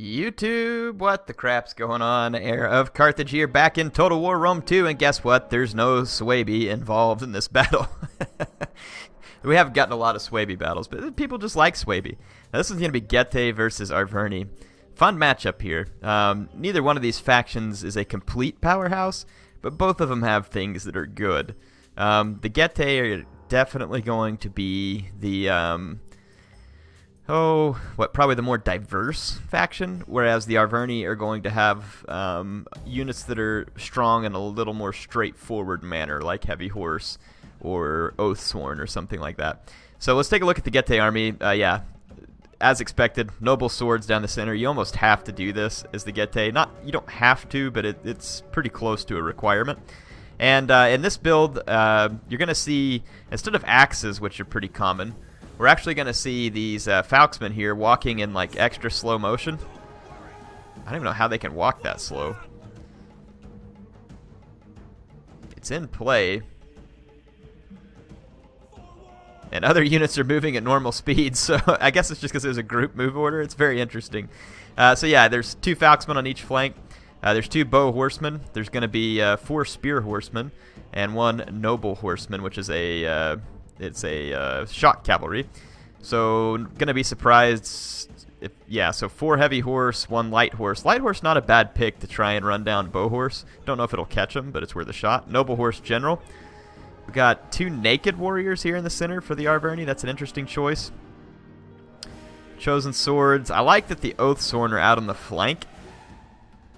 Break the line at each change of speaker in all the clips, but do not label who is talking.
YouTube, what the crap's going on? Heir of Carthage here, back in Total War Rome 2, and guess what? There's no Swaby involved in this battle. We have gotten a lot of Swaby battles, but people just like Swaby. Now, this is going to be Getae versus Arverni. Fun matchup here. Neither one of these factions is a complete powerhouse, but both of them have things that are good. The Getae are definitely going to be the... probably the more diverse faction, whereas the Arverni are going to have units that are strong in a little more straightforward manner, like Heavy Horse or Oathsworn or something like that. So let's take a look at the Getae army. As expected, noble swords down the center. You almost have to do this as the Getae. You don't have to, but it's pretty close to a requirement. And in this build, you're going to see, instead of axes, which are pretty common, we're actually going to see these Falksmen here walking in like extra slow motion. I don't even know how they can walk that slow. It's in play. And other units are moving at normal speed, so I guess it's just because there's a group move order. It's very interesting. So yeah, there's 2 Falksmen on each flank. There's 2 bow horsemen. There's going to be 4 spear horsemen and 1 noble horseman, which is a shot cavalry. So gonna be surprised if, so 4 heavy horse, 1 light horse. Light horse not a bad pick to try and run down bow horse. Don't know if it'll catch him, but it's worth a shot. Noble horse general. We got 2 naked warriors here in the center for the Arverni. That's an interesting choice. Chosen swords. I like that the Oathsworn are out on the flank.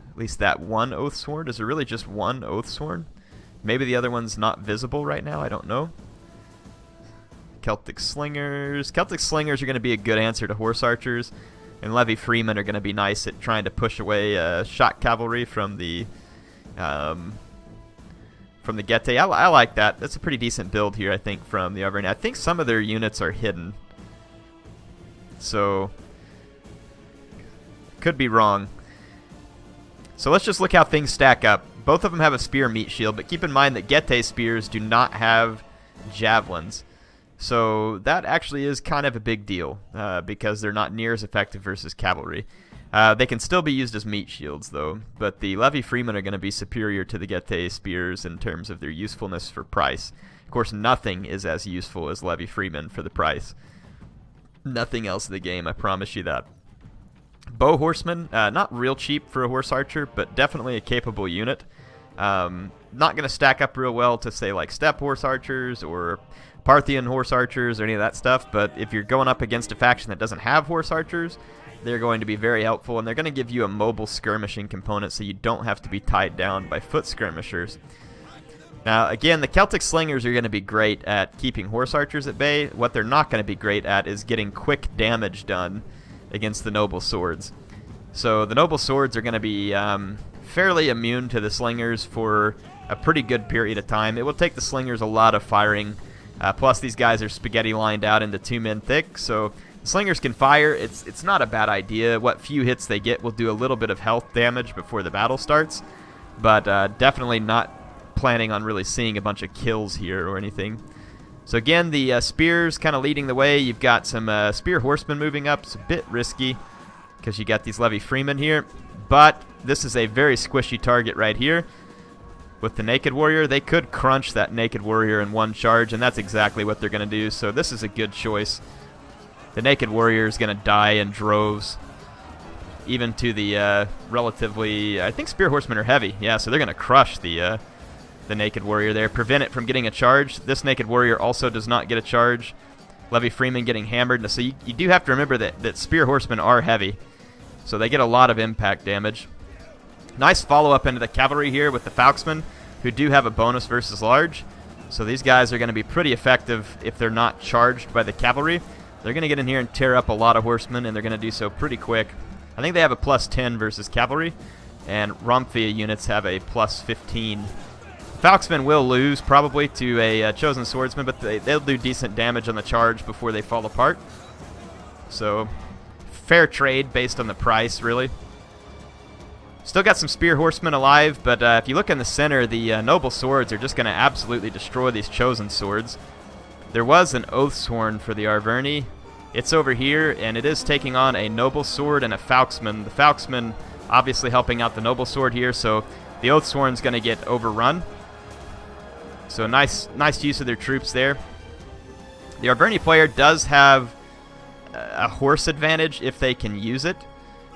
At least that one Oathsworn. Is there really just one Oathsworn? Maybe the other one's not visible right now. I don't know. Celtic Slingers. Celtic Slingers are going to be a good answer to Horse Archers, and Levy Freemen are going to be nice at trying to push away shot cavalry from the Getae. I like that. That's a pretty decent build here, I think, from the Arverni. I think some of their units are hidden, so could be wrong. So let's just look how things stack up. Both of them have a spear meat shield, but keep in mind that Getae spears do not have javelins. So that actually is kind of a big deal because they're not near as effective versus cavalry. They can still be used as meat shields, though, but the Levy Freemen are going to be superior to the Getae spears in terms of their usefulness for price. Of course, nothing is as useful as Levy Freemen for the price. Nothing else in the game, I promise you that. Bow Horsemen, not real cheap for a horse archer, but definitely a capable unit. Not going to stack up real well to, say, like steppe horse archers or Parthian horse archers or any of that stuff, but if you're going up against a faction that doesn't have horse archers, they're going to be very helpful, and they're going to give you a mobile skirmishing component so you don't have to be tied down by foot skirmishers. Now, again, the Celtic Slingers are going to be great at keeping horse archers at bay. What they're not going to be great at is getting quick damage done against the noble swords. So the noble swords are going to be fairly immune to the slingers for a pretty good period of time. It will take the slingers a lot of firing. Plus, these guys are spaghetti lined out into 2 men thick, so the slingers can fire. It's not a bad idea. What few hits they get will do a little bit of health damage before the battle starts, but definitely not planning on really seeing a bunch of kills here or anything. So again, the spears kind of leading the way. You've got some spear horsemen moving up. It's a bit risky because you got these Levy Freemen here, but this is a very squishy target right here. With the Naked Warrior, they could crunch that Naked Warrior in one charge, and that's exactly what they're going to do, so this is a good choice. The Naked Warrior is going to die in droves, even to the relatively... I think Spear Horsemen are heavy, yeah, so they're going to crush the Naked Warrior there, prevent it from getting a charge. This Naked Warrior also does not get a charge. Levy Freeman getting hammered, so you do have to remember that Spear Horsemen are heavy, so they get a lot of impact damage. Nice follow-up into the cavalry here with the Falksmen, who do have a bonus versus large. So these guys are going to be pretty effective if they're not charged by the cavalry. They're going to get in here and tear up a lot of horsemen, and they're going to do so pretty quick. I think they have a plus 10 versus cavalry, and Romphia units have a plus 15. Falksmen will lose probably to a chosen swordsman, but they'll do decent damage on the charge before they fall apart. So fair trade based on the price, really. Still got some spear horsemen alive, but if you look in the center, the noble swords are just going to absolutely destroy these chosen swords. There was an Oathsworn for the Arverni, It's over here, and it is taking on a Noble Sword and a Falxman. The Falxman obviously helping out the Noble Sword here, so the Oathsworn's going to get overrun. So nice use of their troops there. The Arverni player does have a horse advantage if they can use it.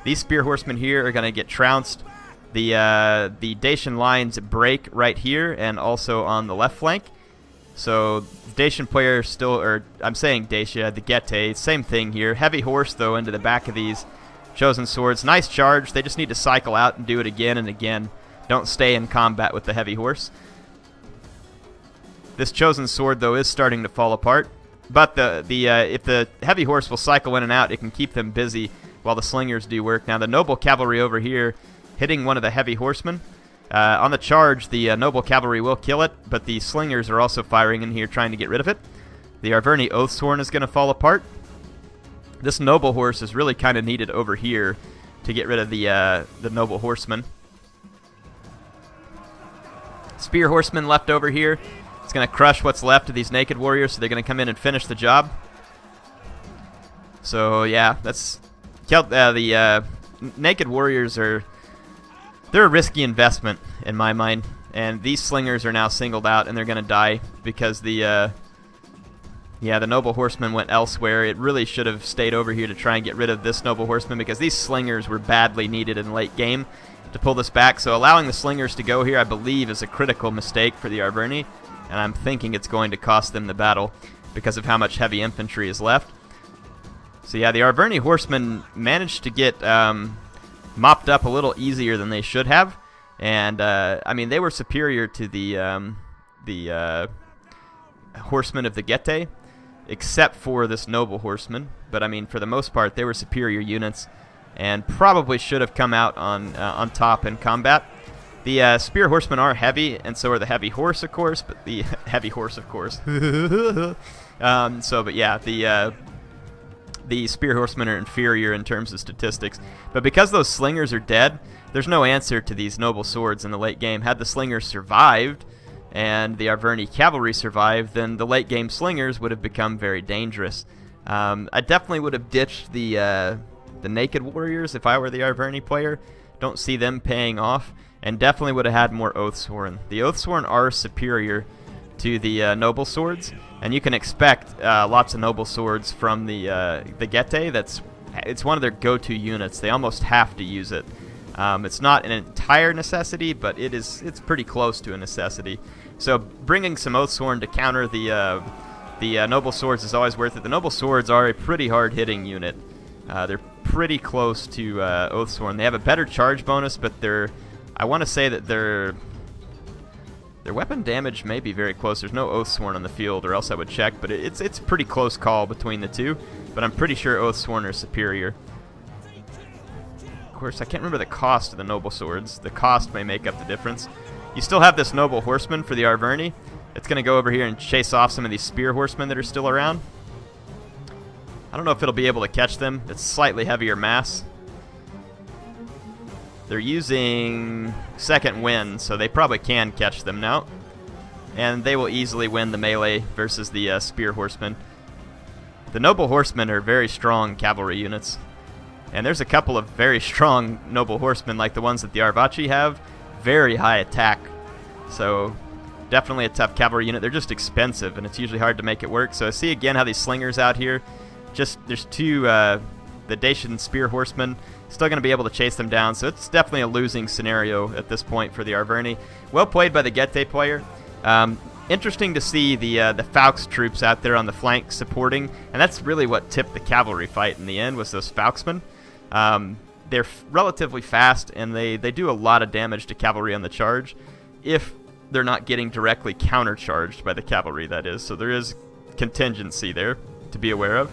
These Spear Horsemen here are going to get trounced. The Dacian lines break right here and also on the left flank. So the Dacian player still, or I'm saying Dacia, the Getae, same thing here. Heavy horse though into the back of these chosen swords. Nice charge. They just need to cycle out and do it again and again. Don't stay in combat with the heavy horse. This chosen sword though is starting to fall apart. But if the heavy horse will cycle in and out, it can keep them busy while the slingers do work. Now the noble cavalry over here hitting one of the heavy horsemen. On the charge, the noble cavalry will kill it, but the slingers are also firing in here trying to get rid of it. The Arverni Oathsworn is going to fall apart. This noble horse is really kind of needed over here to get rid of the noble horseman. Spear horseman left over here. It's going to crush what's left of these naked warriors, so they're going to come in and finish the job. So yeah, that's the naked warriors are. They're a risky investment in my mind, and these slingers are now singled out, and they're going to die because the noble horseman went elsewhere. It really should have stayed over here to try and get rid of this noble horseman because these slingers were badly needed in late game to pull this back. So allowing the slingers to go here, I believe, is a critical mistake for the Arverni, and I'm thinking it's going to cost them the battle because of how much heavy infantry is left. So yeah, the Arverni horsemen managed to get mopped up a little easier than they should have, and I mean, they were superior to the horsemen of the Getae, except for this noble horseman. But I mean, for the most part, they were superior units, and probably should have come out on top in combat. The spear horsemen are heavy, and so are the heavy horse, of course. But the heavy horse, of course. But yeah, the spear horsemen are inferior in terms of statistics. But because those slingers are dead, there's no answer to these noble swords in the late game. Had the slingers survived and the Arverni cavalry survived, then the late game slingers would have become very dangerous. I definitely would have ditched the naked warriors if I were the Arverni player. Don't see them paying off, and definitely would have had more Oathsworn. The Oathsworn are superior to the noble swords, and you can expect lots of noble swords from the Getae. It's one of their go-to units. They almost have to use it. It's not an entire necessity, but it's pretty close to a necessity. So bringing some Oathsworn to counter the noble swords is always worth it. The noble swords are a pretty hard-hitting unit. They're pretty close to Oathsworn. They have a better charge bonus, but I want to say that their weapon damage may be very close. There's no Oathsworn on the field, or else I would check, but it's a pretty close call between the two. But I'm pretty sure Oathsworn are superior. Of course, I can't remember the cost of the noble swords. The cost may make up the difference. You still have this noble horseman for the Arverni. It's going to go over here and chase off some of these spear horsemen that are still around. I don't know if it'll be able to catch them. It's slightly heavier mass. They're using second wind, so they probably can catch them now. And they will easily win the melee versus the spear horsemen. The noble horsemen are very strong cavalry units. And there's a couple of very strong noble horsemen like the ones that the Arvaci have. Very high attack. So definitely a tough cavalry unit. They're just expensive, and it's usually hard to make it work. So see again how these slingers out here. There's two, the Dacian spear horsemen, still going to be able to chase them down. So it's definitely a losing scenario at this point for the Arverni. Well played by the Getae player. Interesting to see the Falx troops out there on the flank supporting, and that's really what tipped the cavalry fight in the end, was those Falxmen. They're relatively fast, and they do a lot of damage to cavalry on the charge, if they're not getting directly countercharged by the cavalry, that is. So there is contingency there to be aware of.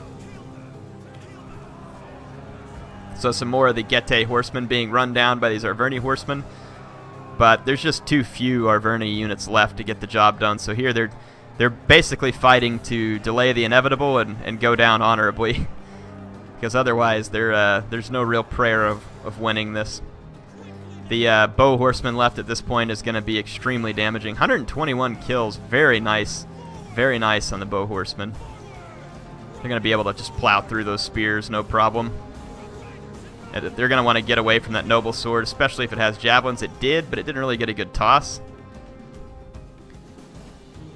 So some more of the Getae horsemen being run down by these Arverni horsemen. But there's just too few Arverni units left to get the job done. So here they're basically fighting to delay the inevitable and go down honorably. Because otherwise there's no real prayer of winning this. The bow horseman left at this point is going to be extremely damaging. 121 kills. Very nice. Very nice on the bow horseman. They're going to be able to just plow through those spears, no problem. And they're going to want to get away from that noble sword, especially if it has javelins. It did, but it didn't really get a good toss.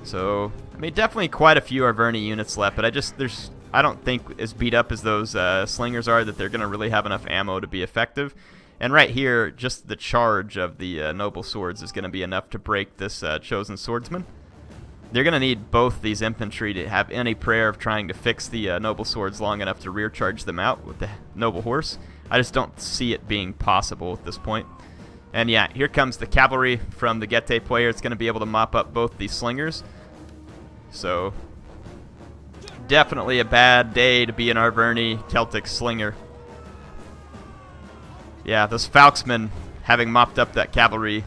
So, I mean, definitely quite a few Arverni units left, but I don't think as beat up as those slingers are that they're going to really have enough ammo to be effective. And right here, just the charge of the noble swords is going to be enough to break this chosen swordsman. They're going to need both these infantry to have any prayer of trying to fix the noble swords long enough to rear charge them out with the noble horse. I just don't see it being possible at this point. And yeah, here comes the cavalry from the Getae player. It's going to be able to mop up both these slingers. So, definitely a bad day to be an Arverni Celtic slinger. Yeah, those Falksmen having mopped up that cavalry,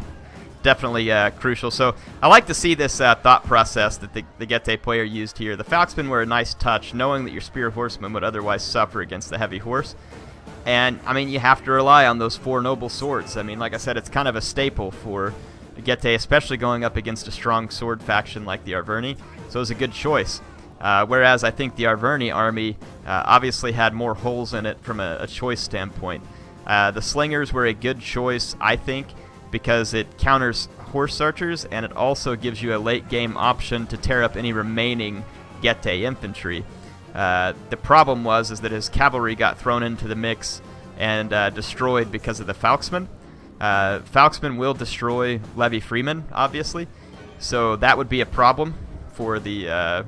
definitely crucial. So I like to see this thought process that the Getae player used here. The Falksmen were a nice touch, knowing that your spear horsemen would otherwise suffer against the heavy horse. And, I mean, you have to rely on those 4 noble swords. I mean, like I said, it's kind of a staple for the Getae, especially going up against a strong sword faction like the Arverni. So it was a good choice. Whereas I think the Arverni army obviously had more holes in it from a choice standpoint. The slingers were a good choice, I think, because it counters horse archers, and it also gives you a late game option to tear up any remaining Getae infantry. The problem is that his cavalry got thrown into the mix and destroyed because of the Falksmen. Falksmen will destroy Levy Freeman, obviously, so that would be a problem for the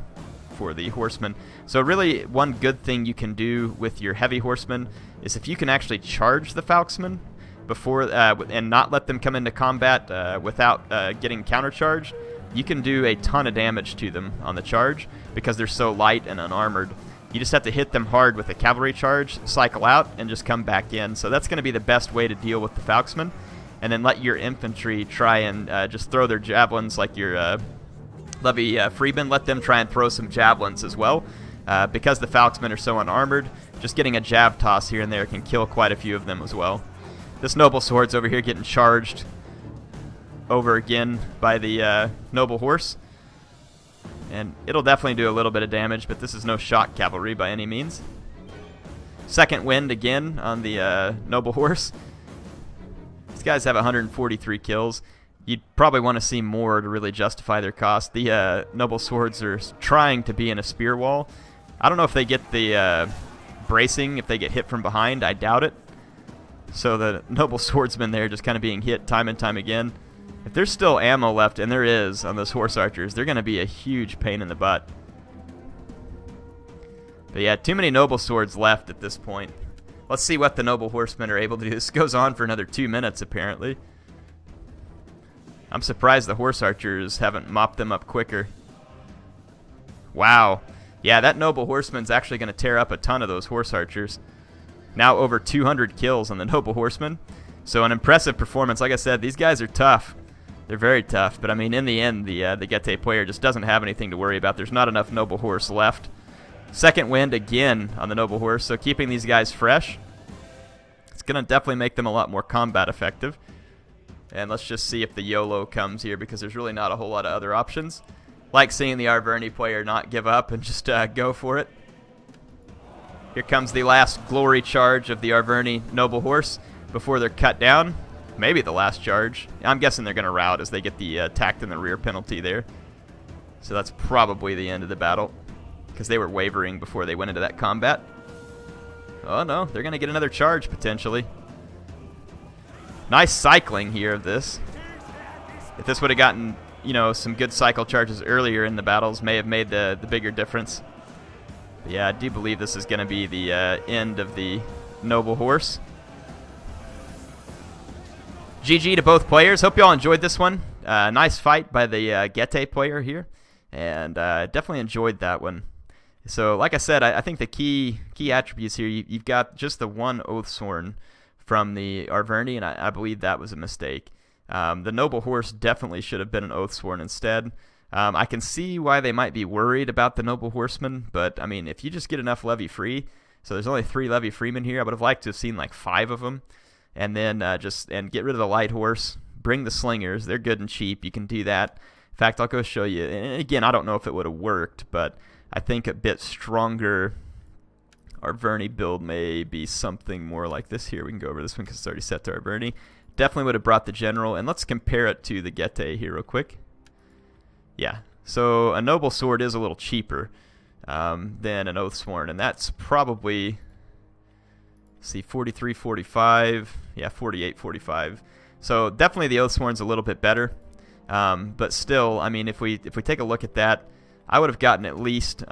horsemen. So really, one good thing you can do with your heavy horsemen is if you can actually charge the Falksmen before and not let them come into combat without getting countercharged, you can do a ton of damage to them on the charge because they're so light and unarmored. You just have to hit them hard with a cavalry charge, cycle out, and just come back in. So that's going to be the best way to deal with the Falksmen. And then let your infantry try and just throw their javelins like your Levy Freeman. Let them try and throw some javelins as well. Because the Falksmen are so unarmored, just getting a jab toss here and there can kill quite a few of them as well. This noble sword's over here getting charged over again by the noble horse. And it'll definitely do a little bit of damage, but this is no shock cavalry by any means. Second wind again on the noble horse. These guys have 143 kills. You'd probably want to see more to really justify their cost. The noble swords are trying to be in a spear wall. I don't know if they get the bracing, if they get hit from behind. I doubt it. So the noble swordsmen there just kind of being hit time and time again. If there's still ammo left, and there is on those horse archers, they're going to be a huge pain in the butt. But yeah, too many noble swords left at this point. Let's see what the noble horsemen are able to do. This goes on for another 2 minutes, apparently. I'm surprised the horse archers haven't mopped them up quicker. Wow. Yeah, that noble horseman's actually going to tear up a ton of those horse archers. Now over 200 kills on the noble horseman. So an impressive performance. Like I said, these guys are tough. They're very tough. But I mean, in the end, the Getae player just doesn't have anything to worry about. There's not enough noble horse left. Second wind again on the noble horse. So keeping these guys fresh, it's going to definitely make them a lot more combat effective. And let's just see if the YOLO comes here, because there's really not a whole lot of other options. Like seeing the Arverni player not give up and just go for it. Here comes the last glory charge of the Arverni noble horse before they're cut down. Maybe the last charge. I'm guessing they're going to rout as they get the attacked in the rear penalty there. So that's probably the end of the battle, because they were wavering before they went into that combat. Oh no, they're going to get another charge potentially. Nice cycling here of this. If this would have gotten, you know, some good cycle charges earlier in the battles, may have made the bigger difference. But yeah, I do believe this is going to be the end of the noble horse. GG to both players. Hope you all enjoyed this one. Nice fight by the Getae player here, and definitely enjoyed that one. So, like I said, I think the key attributes here, you've got just the one Oathsworn from the Arverni, and I believe that was a mistake. The noble horse definitely should have been an Oathsworn instead. I can see why they might be worried about the noble horseman, but I mean, if you just get enough levy free, so there's only 3 levy freemen here. I would have liked to have seen like 5 of them, and then get rid of the light horse. Bring the slingers; they're good and cheap. You can do that. In fact, I'll go show you. And again, I don't know if it would have worked, but I think a bit stronger Arverni build may be something more like this here. We can go over this one because it's already set to Arverni. Definitely would have brought the general, and let's compare it to the Getae here real quick. Yeah, so a noble sword is a little cheaper than an Oathsworn, and that's probably, see, 43, 45, yeah, 48, 45. So definitely the Oathsworn's a little bit better, but still, I mean, if we take a look at that, I would have gotten at least 2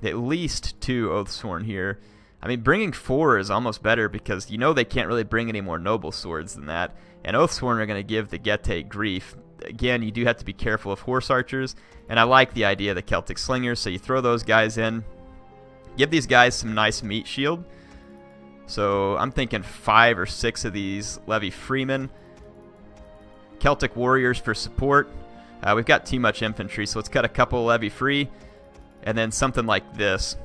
Oathsworn here. I mean, bringing 4 is almost better because you know they can't really bring any more noble swords than that. And Oathsworn are going to give the Getae grief. Again, you do have to be careful of horse archers. And I like the idea of the Celtic slingers, so you throw those guys in. Give these guys some nice meat shield. So I'm thinking 5 or 6 of these Levy Freemen. Celtic warriors for support. We've got too much infantry, so let's cut a couple Levy free. And then something like this.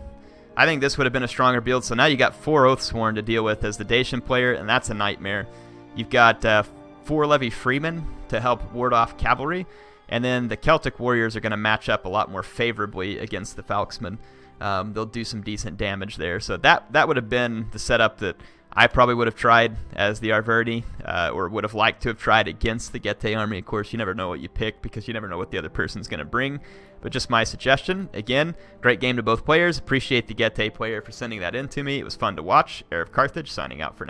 I think this would have been a stronger build. So now you got 4 Oathsworn to deal with as the Dacian player, and that's a nightmare. You've got 4 Levy Freemen to help ward off cavalry, and then the Celtic warriors are going to match up a lot more favorably against the Falksmen. They'll do some decent damage there. So that would have been the setup that I probably would have tried as the Arverni, or would have liked to have tried against the Getae army. Of course, you never know what you pick because you never know what the other person's going to bring. But just my suggestion. Again, great game to both players. Appreciate the Getae player for sending that in to me. It was fun to watch. HeirofCarthage signing out for now.